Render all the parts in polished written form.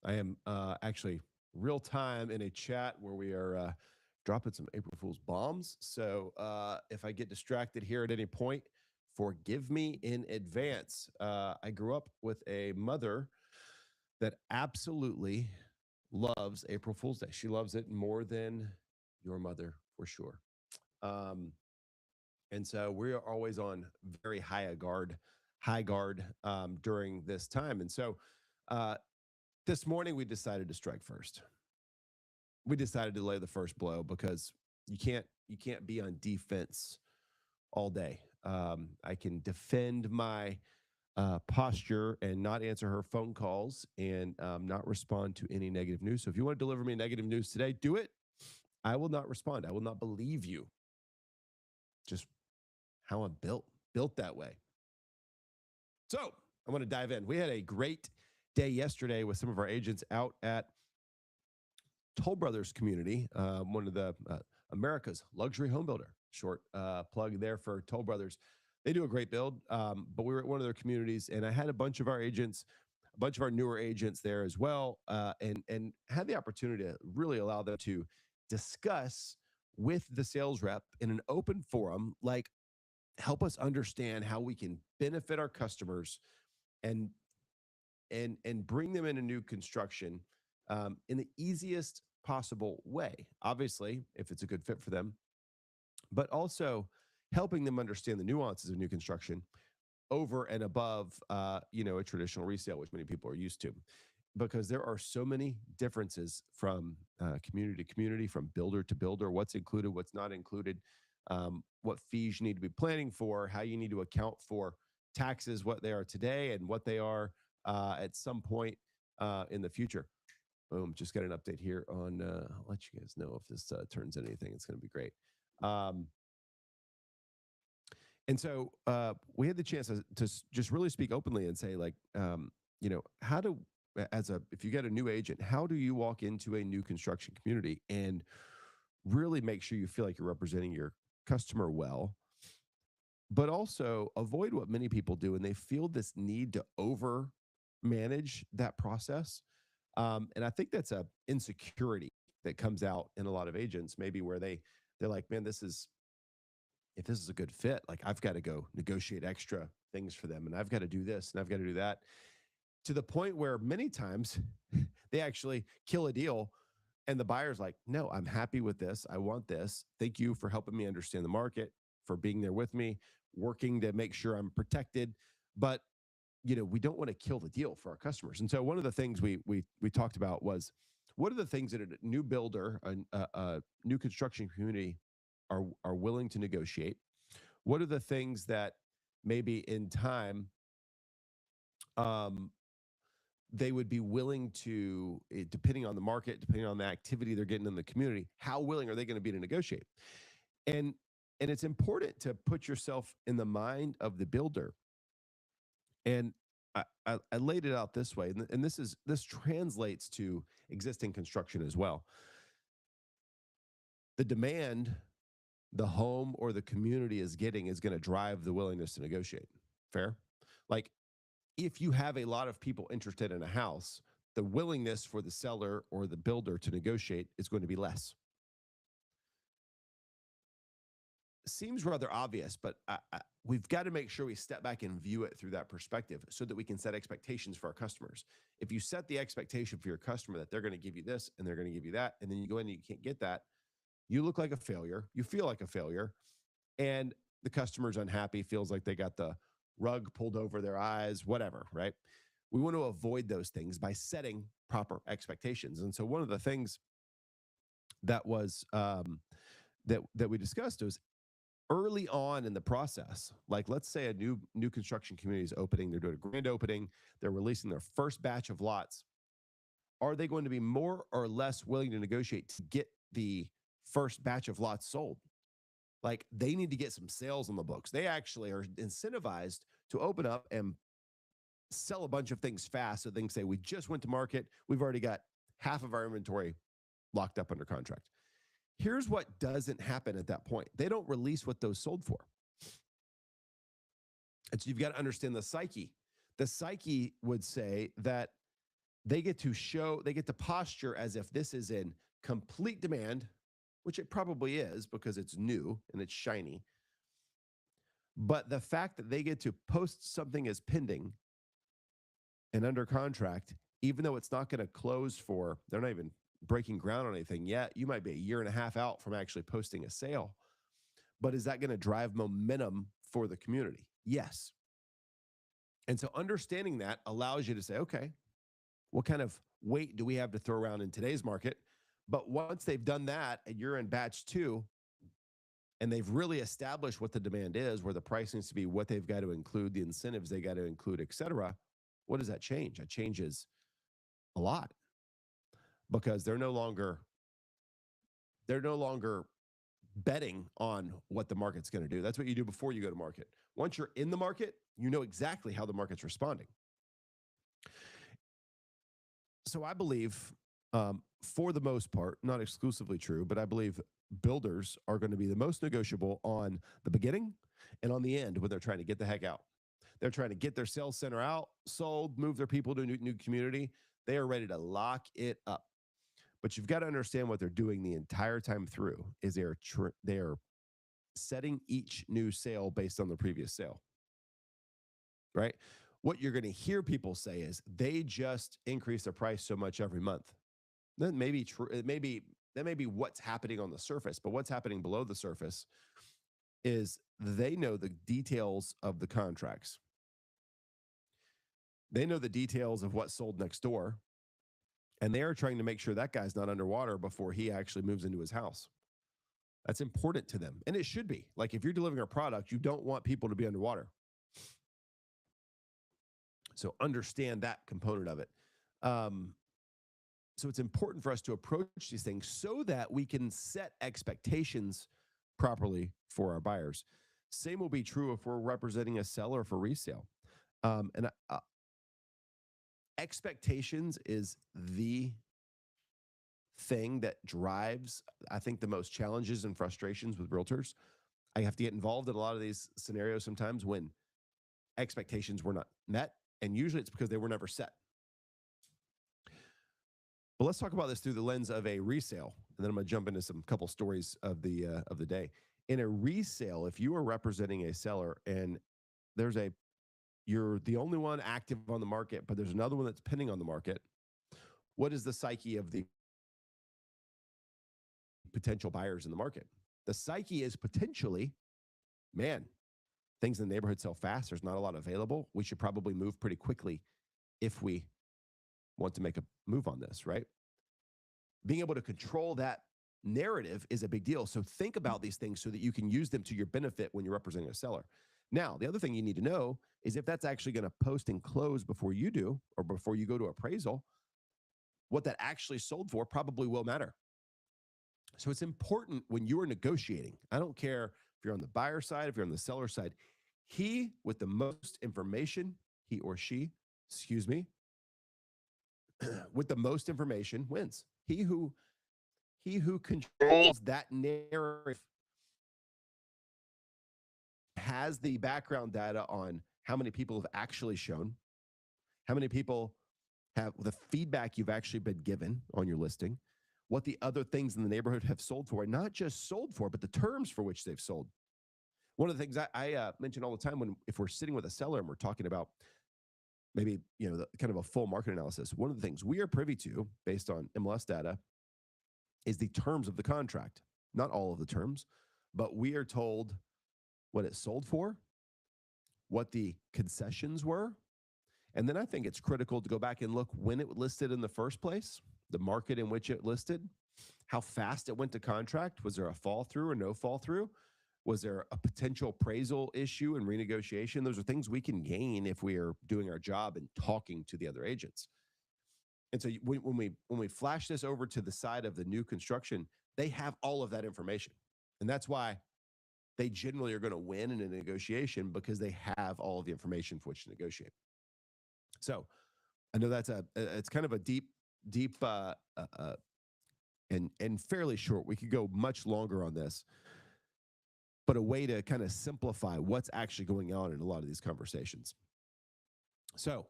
I am actually real time in a chat where we are dropping some April Fool's bombs. So if I get distracted here at any point, forgive me in advance. I grew up with a mother that absolutely loves April Fool's Day. She loves it more than your mother for sure. Um, and so we are always on very high guard during this time. And so uh, this morning we decided to strike first. We decided to lay the first blow because you can't be on defense all day. I can defend my posture and not answer her phone calls and not respond to any negative news. So if you want to deliver me negative news today, do it. I will not respond. I will not believe you. Just how I'm built that way. So I want to dive in. We had a great day yesterday with some of our agents out at Toll Brothers Community, one of the America's luxury home builder. Short plug there for Toll Brothers. They do a great build, but we were at one of their communities, and I had a bunch of our agents, a bunch of our newer agents there as well, and had the opportunity to really allow them to discuss with the sales rep in an open forum, like help us understand how we can benefit our customers and bring them into new construction in the easiest possible way. Obviously, if it's a good fit for them, but also helping them understand the nuances of new construction over and above, a traditional resale, which many people are used to, because there are so many differences from community to community, from builder to builder, what's included, what's not included, what fees you need to be planning for, how you need to account for taxes, what they are today and what they are at some point in the future. Boom, just got an update here on, I'll let you guys know if this turns anything. It's going to be great. And so we had the chance to just really speak openly and say, like, how do, if you get a new agent, how do you walk into a new construction community and really make sure you feel like you're representing your customer well, but also avoid what many people do, and they feel this need to over manage that process. And I think that's a insecurity that comes out in a lot of agents, maybe where they're like, man, if this is a good fit, like I've got to go negotiate extra things for them, and I've got to do this and I've got to do that, to the point where many times they actually kill a deal and the buyer's like, no, I'm happy with this. I want this. Thank you for helping me understand the market, for being there with me, working to make sure I'm protected. But we don't want to kill the deal for our customers. And so one of the things we talked about was, what are the things that a new builder, a new construction community are willing to negotiate? What are the things that maybe in time they would be willing to, depending on the market, depending on the activity they're getting in the community, how willing are they going to be to negotiate? And it's important to put yourself in the mind of the builder. And I laid it out this way, and this translates to existing construction as well. The demand the home or the community is getting is going to drive the willingness to negotiate. Fair? Like, if you have a lot of people interested in a house, the willingness for the seller or the builder to negotiate is going to be less. Seems rather obvious, but we've got to make sure we step back and view it through that perspective so that we can set expectations for our customers. If you set the expectation for your customer that they're going to give you this and they're going to give you that, and then you go in and you can't get that, you look like a failure, you feel like a failure, and the customer's unhappy, feels like they got the rug pulled over their eyes, whatever, right? We want to avoid those things by setting proper expectations. And so one of the things that was that we discussed was early on in the process, like let's say a new construction community is opening, they're doing a grand opening, they're releasing their first batch of lots. Are they going to be more or less willing to negotiate to get the first batch of lots sold? Like, they need to get some sales on the books. They actually are incentivized to open up and sell a bunch of things fast, so they can say, we just went to market, we've already got half of our inventory locked up under contract. Here's what doesn't happen at that point. They don't release what those sold for. And so you've got to understand the psyche. The psyche would say that they get to posture as if this is in complete demand, which it probably is because it's new and it's shiny. But the fact that they get to post something as pending and under contract, even though it's not going to close for, they're not even breaking ground on anything yet. You might be a year and a half out from actually posting a sale. But is that going to drive momentum for the community? Yes. And so understanding that allows you to say, okay, what kind of weight do we have to throw around in today's market? But once they've done that and you're in batch 2, and they've really established what the demand is, where the price needs to be, what they've got to include, the incentives they got to include, et cetera, what does that change? That changes a lot because they're no longer betting on what the market's going to do. That's what you do before you go to market. Once you're in the market, you know exactly how the market's responding. So I believe, for the most part, not exclusively true, but I believe builders are going to be the most negotiable on the beginning and on the end when they're trying to get the heck out. They're trying to get their sales center out, sold, move their people to a new community. They are ready to lock it up. But you've got to understand what they're doing the entire time through is they are setting each new sale based on the previous sale, right? What you're going to hear people say is they just increase their price so much every month. That may be true. That may be what's happening on the surface, but what's happening below the surface is they know the details of the contracts. They know the details of what sold next door, and they are trying to make sure that guy's not underwater before he actually moves into his house. That's important to them, and it should be. Like if you're delivering a product, you don't want people to be underwater. So understand that component of it. So it's important for us to approach these things so that we can set expectations properly for our buyers. Same will be true if we're representing a seller for resale. Expectations is the thing that drives, I think, the most challenges and frustrations with realtors. I have to get involved in a lot of these scenarios sometimes when expectations were not met, and usually it's because they were never set. But let's talk about this through the lens of a resale, and then I'm going to jump into some couple stories of the day. In a resale, if you are representing a seller and you're the only one active on the market, but there's another one that's pending on the market, what is the psyche of the potential buyers in the market? The psyche is potentially, man, things in the neighborhood sell fast. There's not a lot available. We should probably move pretty quickly if we want to make a move on this, right? Being able to control that narrative is a big deal. So think about these things so that you can use them to your benefit when you're representing a seller. Now, the other thing you need to know is if that's actually going to post and close before you do, or before you go to appraisal, what that actually sold for probably will matter. So it's important when you are negotiating. I don't care if you're on the buyer side, if you're on the seller side, he with the most information, he or she, excuse me, with the most information wins. He who controls that narrative has the background data on how many people have actually shown, how many people have the feedback you've actually been given on your listing, what the other things in the neighborhood have sold for, and not just sold for, but the terms for which they've sold. One of the things I mention all the time if we're sitting with a seller and we're talking about maybe kind of a full market analysis, one of the things we are privy to based on MLS data is the terms of the contract. Not all of the terms, but we are told what it sold for, what the concessions were. And then I think it's critical to go back and look when it listed in the first place, the market in which it listed, how fast it went to contract. Was there a fall through or no fall through? Was there a potential appraisal issue and renegotiation? Those are things we can gain if we are doing our job and talking to the other agents. And so when we flash this over to the side of the new construction, they have all of that information. And that's why they generally are going to win in a negotiation, because they have all of the information for which to negotiate. So I know it's kind of a deep and fairly short. We could go much longer on this, but a way to kind of simplify what's actually going on in a lot of these conversations. So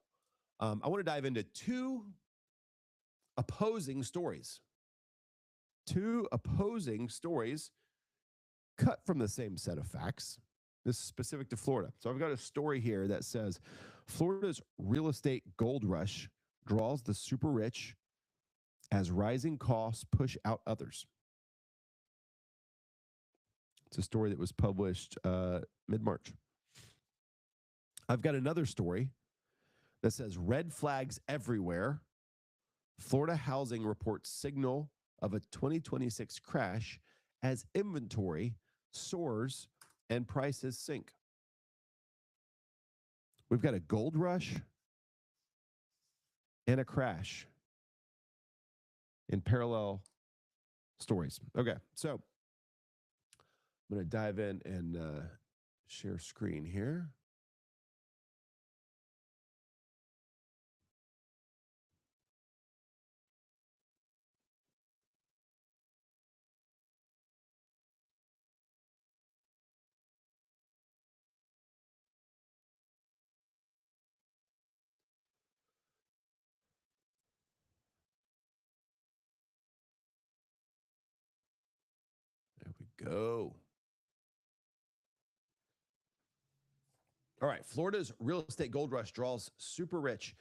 I want to dive into two opposing stories. Two opposing stories cut from the same set of facts. This is specific to Florida. So I've got a story here that says Florida's real estate gold rush draws the super rich as rising costs push out others. It's a story that was published mid-March. I've got another story that says red flags everywhere. Florida housing reports signal of a 2026 crash as inventory soars and prices sink. We've got a gold rush and a crash in parallel stories. Okay, so I'm going to dive in and share screen here. There we go. All right, Florida's real estate gold rush draws super rich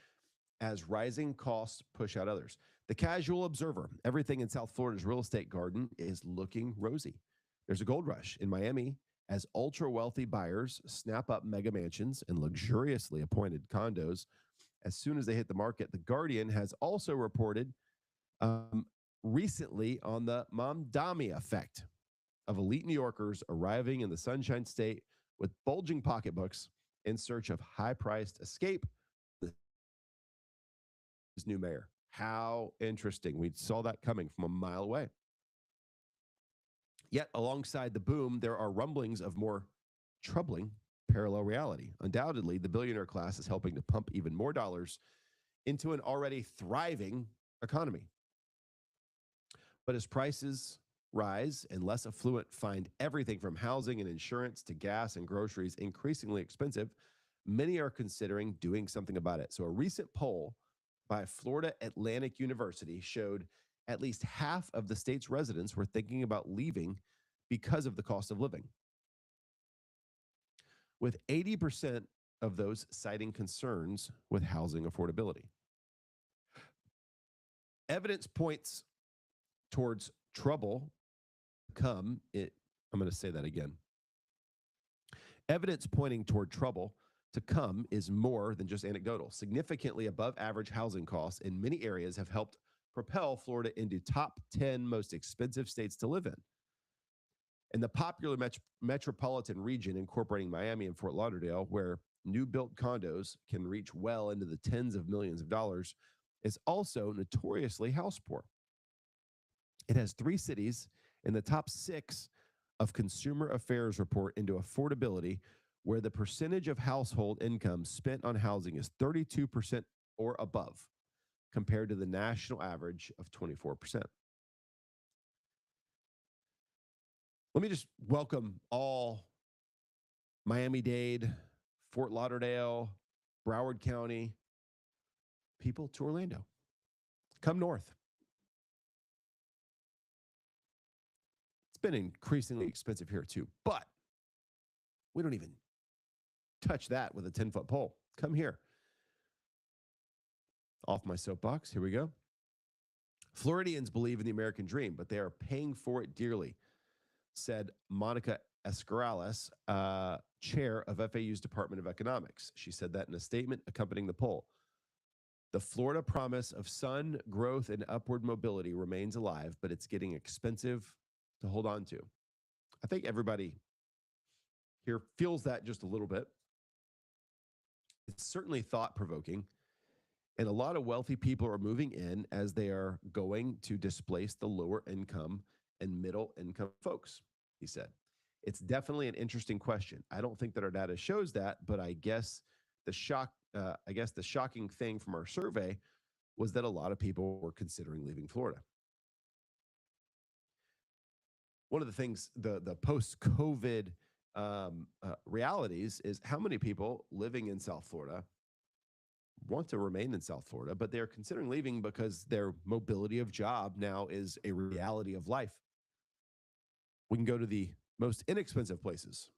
as rising costs push out others. The casual observer, everything in South Florida's real estate garden is looking rosy. There's a gold rush in Miami as ultra wealthy buyers snap up mega mansions and luxuriously appointed condos as soon as they hit the market. The Guardian has also reported recently on the Mamdani effect of elite New Yorkers arriving in the Sunshine State with bulging pocketbooks in search of high-priced escape. His new mayor. How interesting. We saw that coming from a mile away. Yet, alongside the boom, there are rumblings of more troubling parallel reality. Undoubtedly, the billionaire class is helping to pump even more dollars into an already thriving economy. But as prices rise and less affluent find everything from housing and insurance to gas and groceries increasingly expensive, many are considering doing something about it. So a recent poll by Florida Atlantic University showed at least half of the state's residents were thinking about leaving because of the cost of living, with 80% of those citing concerns with housing affordability. Evidence points towards trouble I'm going to say that again. Evidence pointing toward trouble to come is more than just anecdotal. Significantly above average housing costs in many areas have helped propel Florida into top 10 most expensive states to live in. In the popular metropolitan region incorporating Miami and Fort Lauderdale, where new built condos can reach well into the tens of millions of dollars, is also notoriously house poor. It has 3 cities in the top 6 of Consumer Affairs report into affordability, where the percentage of household income spent on housing is 32% or above, compared to the national average of 24%. Let me just welcome all Miami-Dade, Fort Lauderdale, Broward County people to Orlando. Come north. It's been increasingly expensive here too, but we don't even touch that with a 10-foot pole. Come here. Off my soapbox. Here we go. Floridians believe in the American dream, but they are paying for it dearly, said Monica Escarales, chair of FAU's Department of Economics. She said that in a statement accompanying the poll. The Florida promise of sun, growth, and upward mobility remains alive, but it's getting expensive to hold on to. I think everybody here feels that just a little bit. It's certainly thought-provoking, and a lot of wealthy people are moving in as they are going to displace the lower income and middle income folks, he said. It's definitely an interesting question. I don't think that our data shows that, but I guess the shocking thing from our survey was that a lot of people were considering leaving Florida. One of the things, the post-COVID realities is how many people living in South Florida want to remain in South Florida, but they're considering leaving because their mobility of job now is a reality of life. We can go to the most inexpensive places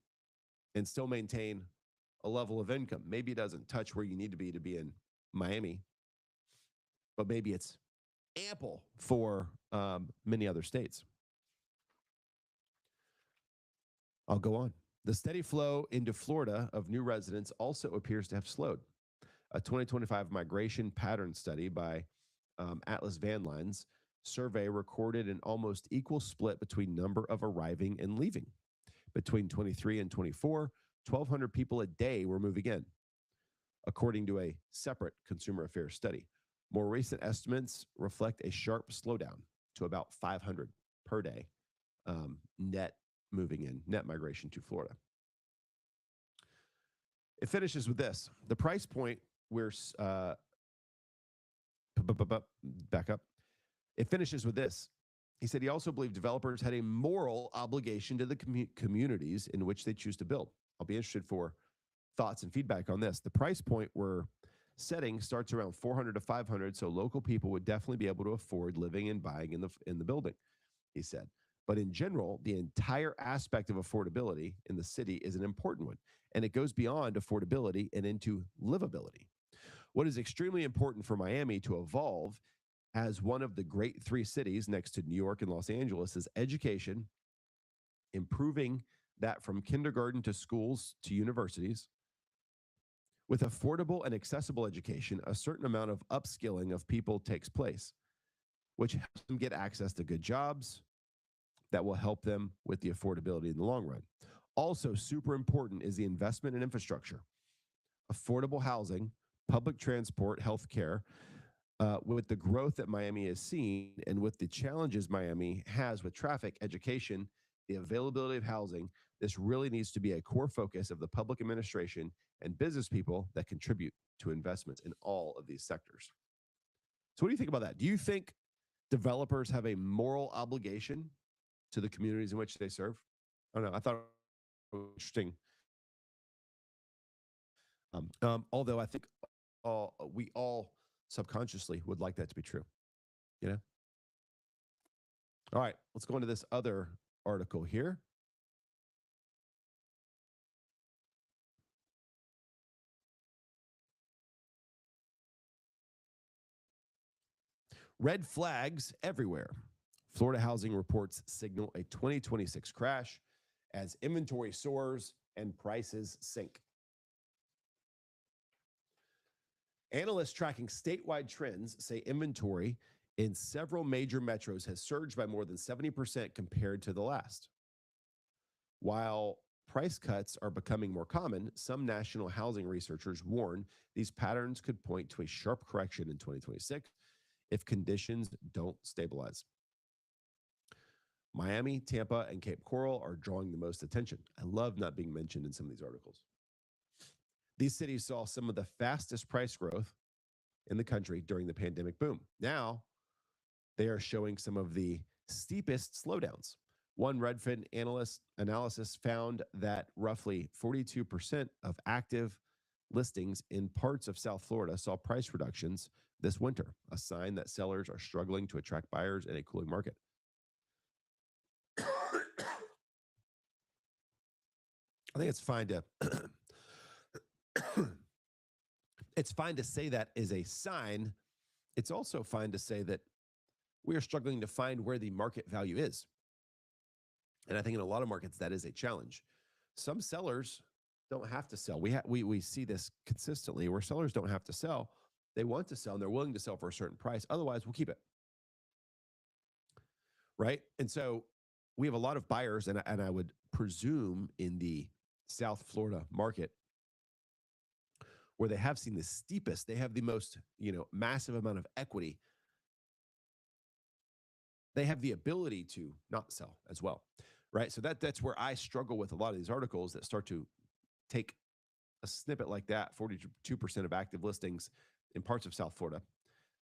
and still maintain a level of income. Maybe it doesn't touch where you need to be in Miami, but maybe it's ample for many other states. I'll go on. The steady flow into Florida of new residents also appears to have slowed. A 2025 migration pattern study by Atlas Van Lines survey recorded an almost equal split between number of arriving and leaving. Between 23 and 24, 1,200 people a day were moving in, according to a separate consumer affairs study. More recent estimates reflect a sharp slowdown to about 500 per day net moving in, net migration to Florida. It finishes with this. The price point we're back up. It finishes with this. He said he also believed developers had a moral obligation to the communities in which they choose to build. I'll be interested for thoughts and feedback on this. The price point we're setting starts around 400 to 500, so local people would definitely be able to afford living and buying in the building, he said. But in general, the entire aspect of affordability in the city is an important one, and it goes beyond affordability and into livability. What is extremely important for Miami to evolve as one of the great three cities next to New York and Los Angeles is education, improving that from kindergarten to schools to universities. With affordable and accessible education, a certain amount of upskilling of people takes place, which helps them get access to good jobs that will help them with the affordability in the long run. Also, super important is the investment in infrastructure, affordable housing, public transport, healthcare. With the growth that Miami has seen and with the challenges Miami has with traffic, education, the availability of housing, this really needs to be a core focus of the public administration and business people that contribute to investments in all of these sectors. So what do you think about that? Do you think developers have a moral obligation to the communities in which they serve? I don't know. I thought it was interesting. Although I think we all subconsciously would like that to be true, you know? All right, let's go into this other article here. Red flags everywhere. Florida housing reports signal a 2026 crash as inventory soars and prices sink. Analysts tracking statewide trends say inventory in several major metros has surged by more than 70% compared to the last. While price cuts are becoming more common, some national housing researchers warn these patterns could point to a sharp correction in 2026 if conditions don't stabilize. Miami, Tampa, and Cape Coral are drawing the most attention. I love not being mentioned in some of these articles. These cities saw some of the fastest price growth in the country during the pandemic boom. Now, they are showing some of the steepest slowdowns. One Redfin analysis found that roughly 42% of active listings in parts of South Florida saw price reductions this winter, a sign that sellers are struggling to attract buyers in a cooling market. I think it's fine to it's fine to say that is a sign. It's also fine to say that we are struggling to find where the market value is. And I think in a lot of markets, that is a challenge. Some sellers don't have to sell. We see this consistently where sellers don't have to sell. They want to sell and they're willing to sell for a certain price. Otherwise, we'll keep it. Right? And so we have a lot of buyers, and I would presume in the South Florida market, where they have seen the steepest, they have the most, massive amount of equity. They have the ability to not sell as well, right? So that's where I struggle with a lot of these articles that start to take a snippet like that. 42% of active listings in parts of South Florida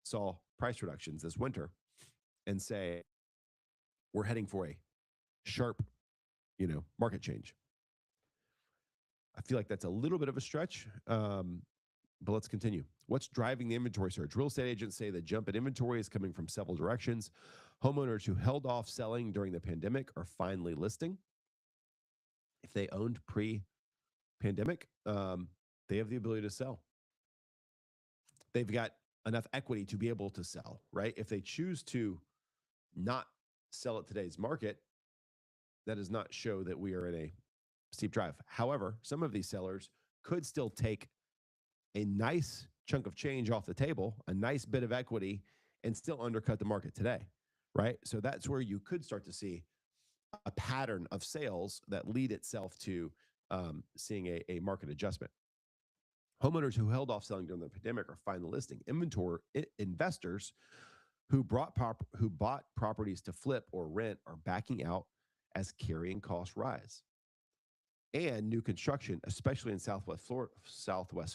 saw price reductions this winter and say, we're heading for a sharp, market change. I feel like that's a little bit of a stretch. But let's continue. What's driving the inventory surge? Real estate agents say the jump in inventory is coming from several directions. Homeowners who held off selling during the pandemic are finally listing. If they owned pre-pandemic, they have the ability to sell. They've got enough equity to be able to sell, right? If they choose to not sell at today's market, that does not show that we are in a steep drive. However, some of these sellers could still take a nice chunk of change off the table, a nice bit of equity, and still undercut the market today, right? So that's where you could start to see a pattern of sales that lead itself to seeing a market adjustment. Homeowners who held off selling during the pandemic are finally listing. Inventory investors who bought properties to flip or rent are backing out as carrying costs rise. And new construction, especially in Southwest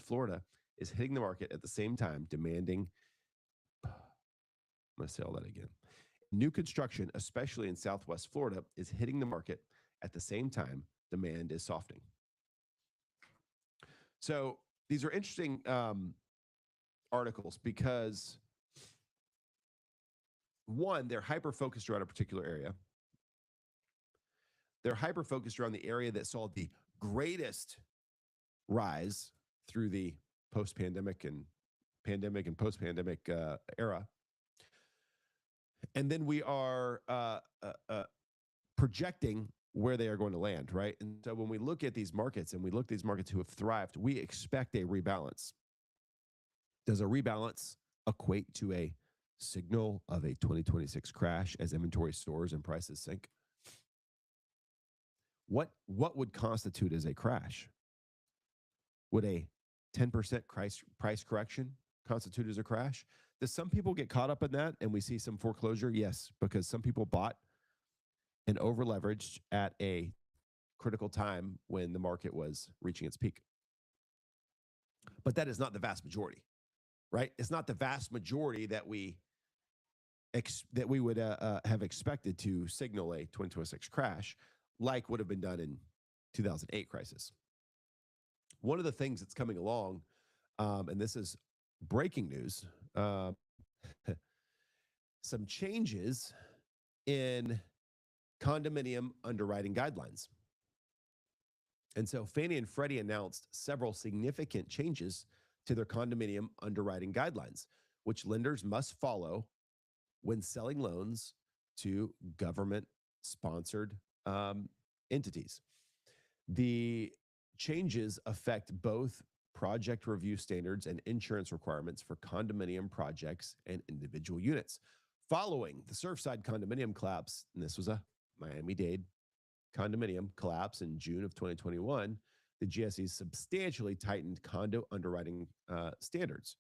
Florida, is hitting the market at the same time, demanding. I'm going to say all that again. New construction, especially in Southwest Florida, is hitting the market at the same time, demand is softening. So these are interesting articles because, one, they're hyper-focused around a particular area. They're hyper-focused around the area that saw the greatest rise through the post-pandemic and post-pandemic era. And then we are projecting where they are going to land, right? And so when we look at these markets and we look at these markets who have thrived, we expect a rebalance. Does a rebalance equate to a signal of a 2026 crash as inventory soars and prices sink? What would constitute as a crash? Would a 10% price correction constitute as a crash? Does some people get caught up in that and we see some foreclosure? Yes, because some people bought and over leveraged at a critical time when the market was reaching its peak. But that is not the vast majority, right? It's not the vast majority that we would have expected to signal a 2026 crash, like would have been done in 2008 crisis. One of the things that's coming along, and this is breaking news, some changes in condominium underwriting guidelines. And so Fannie and Freddie announced several significant changes to their condominium underwriting guidelines, which lenders must follow when selling loans to government-sponsored entities. The changes affect both project review standards and insurance requirements for condominium projects and individual units. Following the Surfside condominium collapse, and this was a Miami-Dade condominium collapse in June of 2021, the GSEs substantially tightened condo underwriting standards,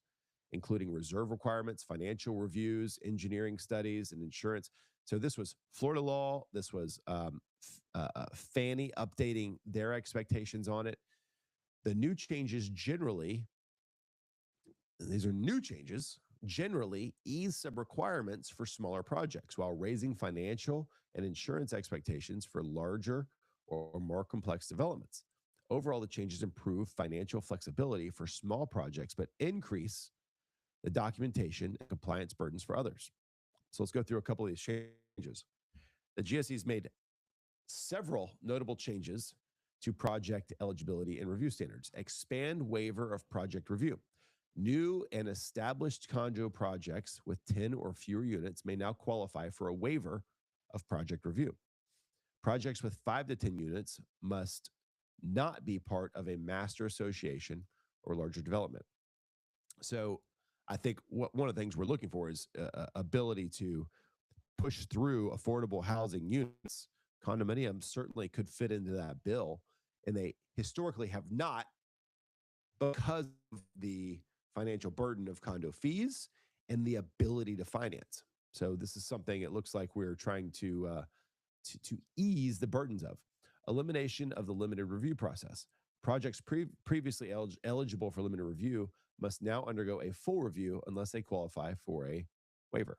including reserve requirements, financial reviews, engineering studies, and insurance. So this was Florida law. This was Fannie updating their expectations on it. The new changes generally, and these are new changes, generally ease some requirements for smaller projects while raising financial and insurance expectations for larger or more complex developments. Overall, the changes improve financial flexibility for small projects, but increase the documentation and compliance burdens for others. So let's go through a couple of these changes. The GSEs made several notable changes to project eligibility and review standards. Expand waiver of project review. New and established condo projects with 10 or fewer units may now qualify for a waiver of project review. Projects with 5 to 10 units must not be part of a master association or larger development. So I think one of the things we're looking for is ability to push through affordable housing units. Condominiums certainly could fit into that bill, and they historically have not because of the financial burden of condo fees and the ability to finance. So this is something it looks like we're trying to ease the burdens of. Elimination of the limited review process. Projects previously eligible for limited review must now undergo a full review unless they qualify for a waiver.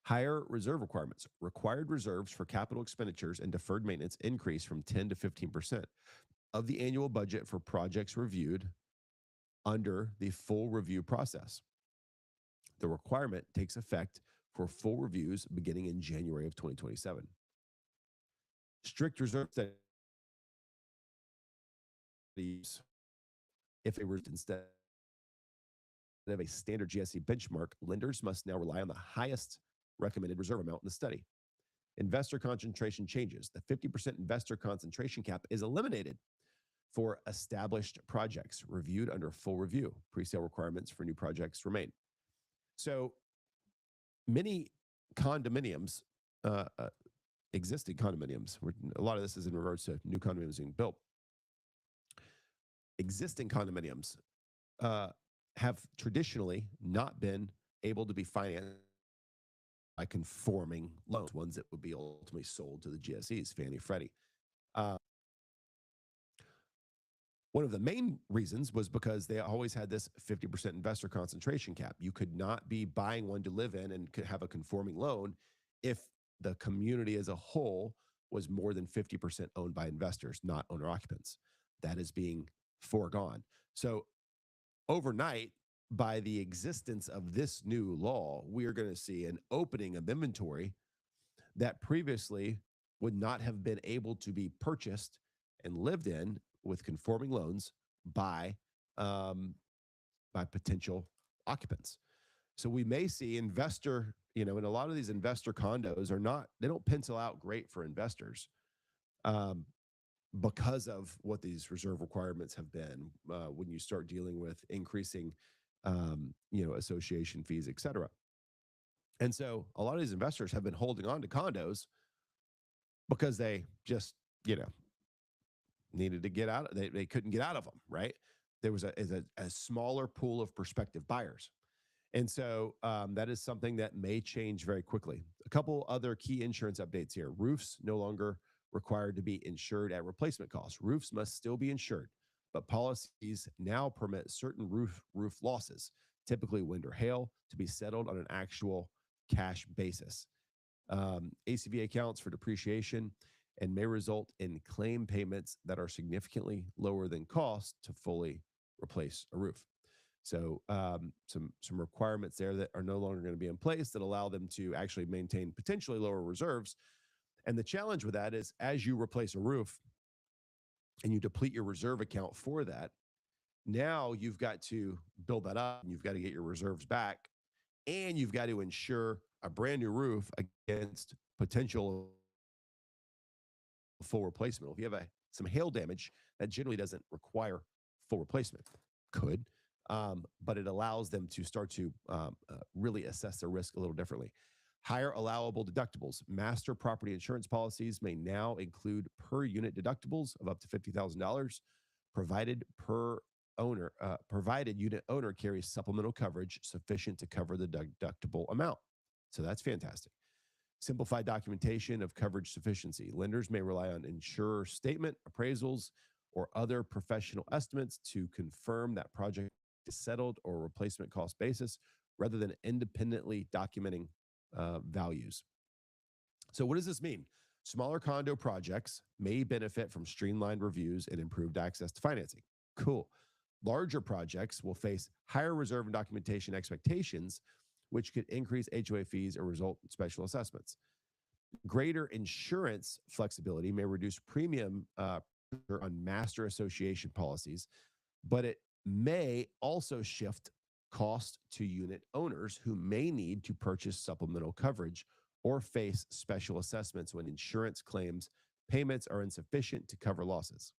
Higher reserve requirements. Required reserves for capital expenditures and deferred maintenance increase from 10 to 15% of the annual budget for projects reviewed under the full review process. The requirement takes effect for full reviews beginning in January of 2027. Strict reserve studies, if it were instead of a standard GSE benchmark, lenders must now rely on the highest recommended reserve amount in the study. Investor concentration changes. The 50% investor concentration cap is eliminated for established projects reviewed under full review. Presale requirements for new projects remain. So many condominiums, existing condominiums, a lot of this is in regards to new condominiums being built. Existing condominiums have traditionally not been able to be financed by conforming loans, ones that would be ultimately sold to the GSEs, Fannie, Freddie. One of the main reasons was because they always had this 50% investor concentration cap. You could not be buying one to live in and could have a conforming loan if the community as a whole was more than 50% owned by investors, not owner occupants. That is being foregone. So overnight, by the existence of this new law, we are going to see an opening of inventory that previously would not have been able to be purchased and lived in with conforming loans by potential occupants. So we may see investor, and a lot of these investor condos they don't pencil out great for investors because of what these reserve requirements have been when you start dealing with increasing, association fees, et cetera. And so a lot of these investors have been holding on to condos because they just, needed to get out. They couldn't get out of them, right? There was a smaller pool of prospective buyers. And so that is something that may change very quickly. A couple other key insurance updates here. Roofs no longer required to be insured at replacement cost. Roofs must still be insured, but policies now permit certain roof losses, typically wind or hail, to be settled on an actual cash basis. ACV accounts for depreciation and may result in claim payments that are significantly lower than cost to fully replace a roof. So some requirements there that are no longer going to be in place that allow them to actually maintain potentially lower reserves. And the challenge with that is as you replace a roof and you deplete your reserve account for that, now you've got to build that up and you've got to get your reserves back and you've got to insure a brand new roof against potential full replacement. If you have some hail damage, that generally doesn't require full replacement. Could, but it allows them to start to really assess their risk a little differently. Higher allowable deductibles. Master property insurance policies may now include per unit deductibles of up to $50,000, provided unit owner carries supplemental coverage sufficient to cover the deductible amount. So that's fantastic. Simplified documentation of coverage sufficiency. Lenders may rely on insurer statement, appraisals, or other professional estimates to confirm that project is settled or replacement cost basis rather than independently documenting values. So what does this mean? Smaller condo projects may benefit from streamlined reviews and improved access to financing. Cool. Larger projects will face higher reserve and documentation expectations, which could increase HOA fees or result in special assessments. Greater insurance flexibility may reduce premium on master association policies, but it may also shift cost to unit owners who may need to purchase supplemental coverage or face special assessments when insurance claims payments are insufficient to cover losses.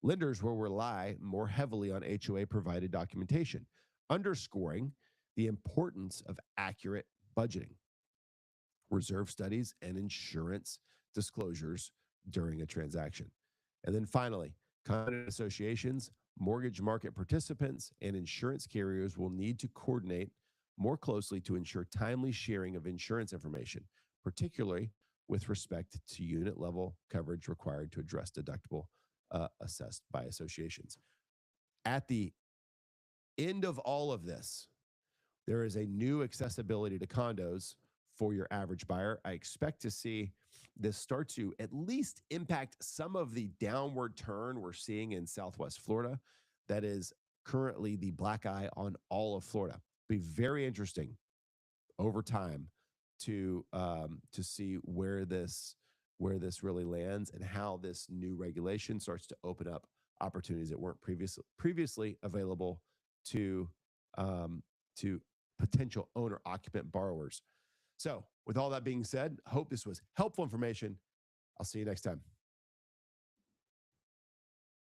Lenders will rely more heavily on HOA-provided documentation, underscoring the importance of accurate budgeting, reserve studies, and insurance disclosures during a transaction. And then finally, condo associations, mortgage market participants, and insurance carriers will need to coordinate more closely to ensure timely sharing of insurance information, particularly with respect to unit level coverage required to address deductible assessed by associations. At the end of all of this, there is a new accessibility to condos for your average buyer. I expect to see this start to at least impact some of the downward turn we're seeing in Southwest Florida that is currently the black eye on all of Florida. Be very interesting over time to see where this really lands and how this new regulation starts to open up opportunities that weren't previously available to to potential owner occupant borrowers. So, with all that being said, hope this was helpful information. I'll see you next time.